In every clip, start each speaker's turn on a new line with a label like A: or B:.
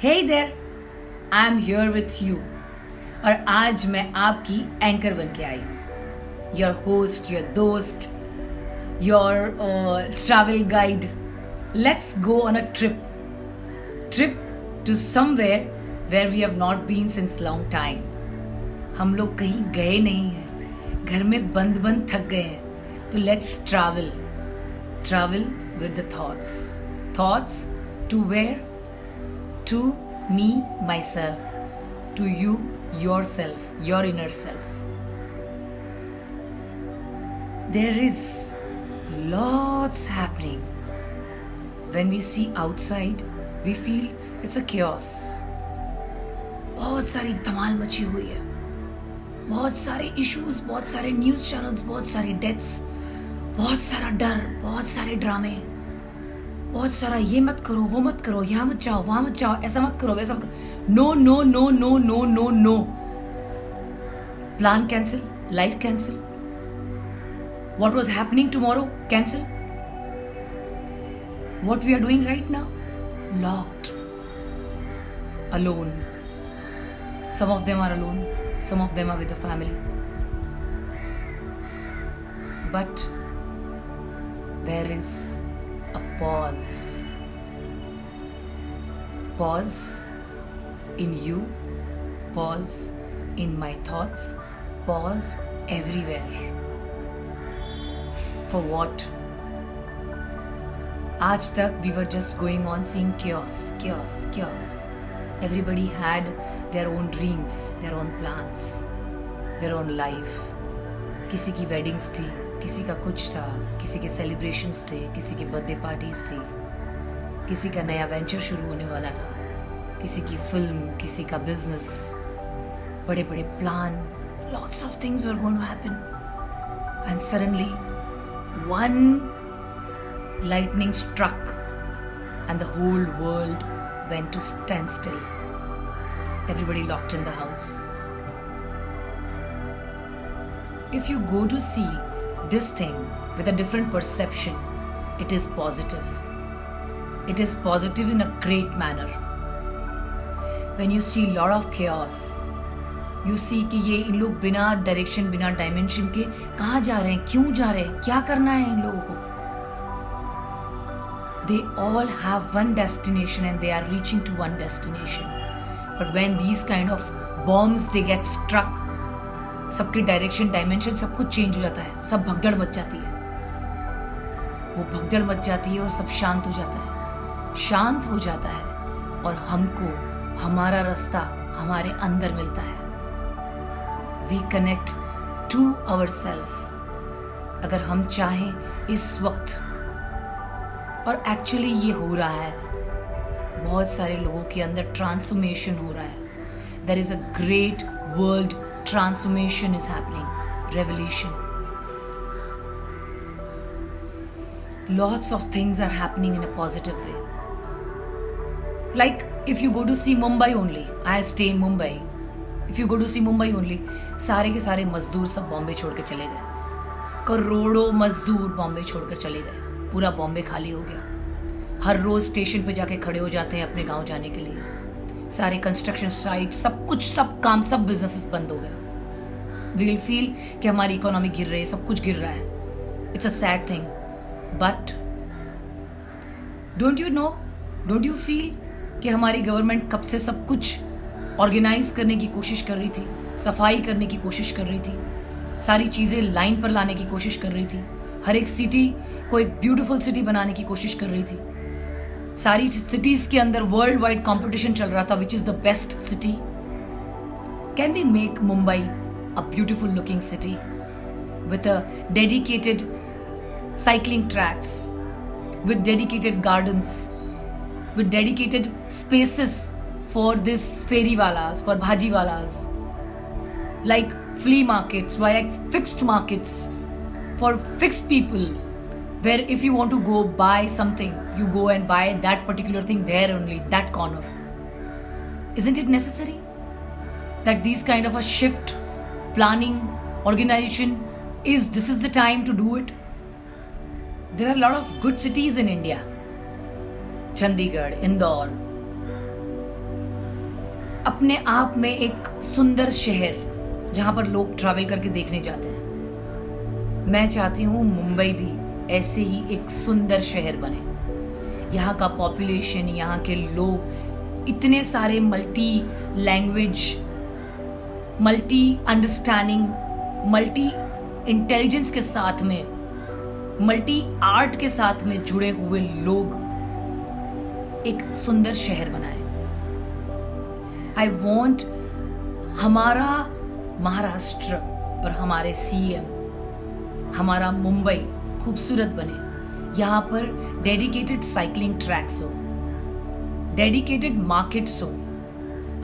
A: Hey there, I'm here with you. और आज मैं आपकी एंकर बन के आई हूँ. Your host, your दोस्त, your travel guide. Let's go on a trip. Trip to somewhere where we have not been since long time. हम लोग कहीं गए नहीं हैं, घर में बंद बंद थक गए हैं. तो let's travel. Travel with the thoughts. Thoughts to where? To me, myself. To you, yourself, your inner self. There is lots happening. When we see outside, we feel it's a chaos. बहुत सारी धमाल मची हुई है, बहुत सारे issues, बहुत सारे news channels, बहुत सारी डेथ्स, बहुत सारा डर, बहुत सारे ड्रामे, बहुत सारा ये मत करो, वो मत करो, यहाँ मत जाओ, वहां मत जाओ, ऐसा मत करो, वैसा मत करो. No no no no no no no. Plan cancel, life cancel. What was happening tomorrow? Cancel. What we are doing right now? Locked. Alone. Some of them are alone. Some of them are with the family. But there is a pause. Pause in you. Pause in my thoughts. Pause everywhere. For what? आज तक we were just going on seeing chaos, chaos, chaos. Everybody had their own dreams, their own plans, their own life. किसी की weddings थी, किसी का कुछ था, किसी के celebrations थे, किसी के birthday parties थी, किसी का नया venture शुरू होने वाला था, किसी की फिल्म, किसी का business, बड़े बड़े plan, lots of things were going to happen. And suddenly one lightning struck and the whole world went to standstill. Everybody locked in the house. If you go to see this thing with a different perception, it is positive. It is positive in a great manner. When you see a lot of chaos, you see कि ये इन लोग बिना direction, बिना dimension के कहाँ जा रहे हैं, क्यों जा रहे हैं, क्या करना है इन लोगों को. They all have one destination and they are reaching to one destination. But when these kind of bombs they get struck, सबकी डायरेक्शन, डायमेंशन सब कुछ चेंज हो जाता है, सब भगदड़ मच जाती है. वो भगदड़ मच जाती है और सब शांत हो जाता है, शांत हो जाता है और हमको हमारा रास्ता हमारे अंदर मिलता है. We connect to ourselves. अगर हम चाहें इस वक्त, और एक्चुअली ये हो रहा है, बहुत सारे लोगों के अंदर ट्रांसफॉर्मेशन हो रहा है. There is a great world transformation is happening. Revolution. Lots of things are happening in a positive way. Like if you go to see Mumbai only, I stay in Mumbai. If you go to see Mumbai only, सारे के सारे मजदूर सब बॉम्बे छोड़ के चले गए. करोड़ों मजदूर बॉम्बे छोड़कर चले गए. पूरा बॉम्बे खाली हो गया. हर रोज स्टेशन पे जाके खड़े हो जाते हैं अपने गांव जाने के लिए. सारे कंस्ट्रक्शन साइट, सब कुछ, सब काम, सब बिजनेसेस बंद हो गए. वी विल फील कि हमारी इकोनॉमी गिर रही है, सब कुछ गिर रहा है. It's a sad thing. But don't you know, don't you feel कि हमारी गवर्नमेंट कब से सब कुछ ऑर्गेनाइज करने की कोशिश कर रही थी, सफाई करने की कोशिश कर रही थी, सारी चीज़ें लाइन पर लाने की कोशिश कर रही थी, हर एक सिटी को एक ब्यूटीफुल सिटी बनाने की कोशिश कर रही थी. सारी सिटीज़ के अंदर वर्ल्ड वाइड कॉम्पिटिशन चल रहा था, which is the best city. Can we make Mumbai a beautiful looking city with a dedicated cycling tracks, with dedicated gardens, with dedicated spaces for this fairy walas, for bhaji walas, like flea markets, like fixed markets for fixed people, where if you want to go buy something, you go and buy that particular thing there only, that corner. Isn't it necessary that these kind of a shift, planning, organization this is the time to do it? There are a lot of good cities in India. Chandigarh, Indore, अपने आप में एक सुंदर शहर जहां पर लोग travel करके देखने जाते हैं। मैं चाहती हूँ मुंबई भी ऐसे ही एक सुंदर शहर बने। यहाँ का पॉपुलेशन, यहाँ के लोग इतने सारे multi language, multi understanding, multi intelligence के साथ में, मल्टी आर्ट के साथ में जुड़े हुए लोग एक सुंदर शहर बनाए। आई वॉन्ट हमारा महाराष्ट्र और हमारे सीएम, हमारा मुंबई खूबसूरत बने। यहाँ पर डेडिकेटेड साइकिलिंग ट्रैक्स हो, डेडिकेटेड मार्केट्स हो,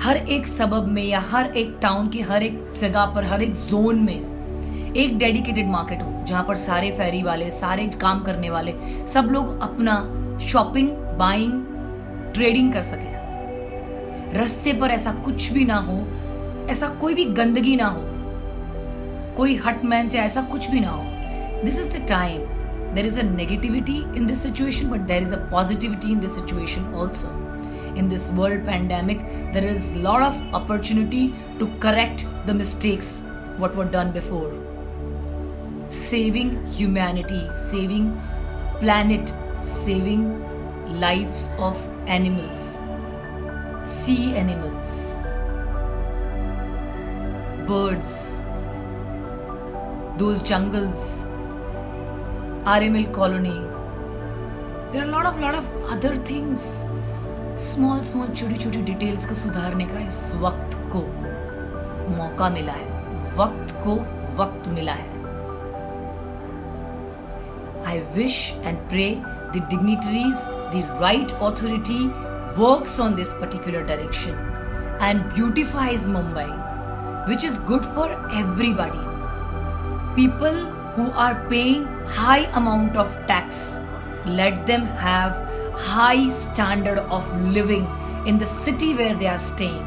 A: हर एक सबब में या हर एक टाउन की हर एक जगह पर, हर एक जोन में एक डेडिकेटेड मार्केट हो जहां पर सारे फेरी वाले, सारे काम करने वाले, सब लोग अपना शॉपिंग, बाइंग, ट्रेडिंग कर सके। रास्ते पर ऐसा कुछ भी ना हो, ऐसा कोई भी गंदगी ना हो, कोई हटमैन से ऐसा कुछ भी ना हो। This is the time. There is a negativity in this situation, but there is a positivity in this situation also. In this world pandemic, there is a lot of opportunity to correct the mistakes what were done before. Saving humanity, saving planet, saving lives of animals, sea animals, birds, those jungles, RML colony. There are a lot of other things. Small छोटी छोटी details को सुधारने का इस वक्त को मौका मिला है, वक्त मिला है। I wish and pray the dignitaries, the right authority works on this particular direction and beautifies Mumbai, which is good for everybody. People who are paying high amount of tax, let them have high standard of living in the city where they are staying.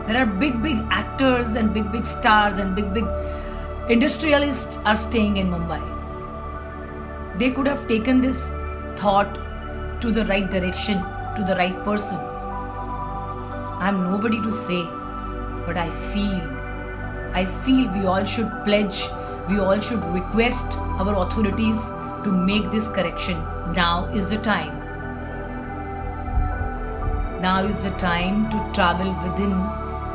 A: There are big actors and big stars and big industrialists are staying in Mumbai. They could have taken this thought to the right direction, to the right person. I am nobody to say, but I feel we all should pledge, we all should request our authorities to make this correction. Now is the time. Now is the time to travel within.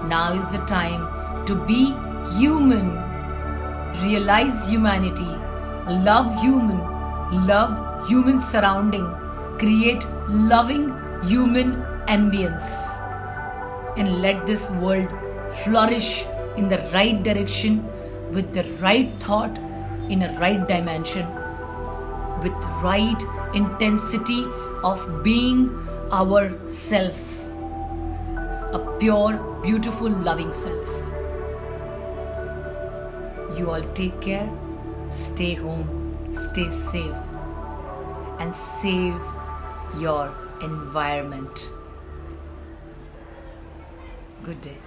A: Now is the time to be human. Realize humanity. Love human surrounding. Create loving human ambience. And let this world flourish in the right direction, with the right thought, in a right dimension, with right intensity of being our self, a pure, beautiful, loving self. You all take care, stay home, stay safe, and save your environment. Good day.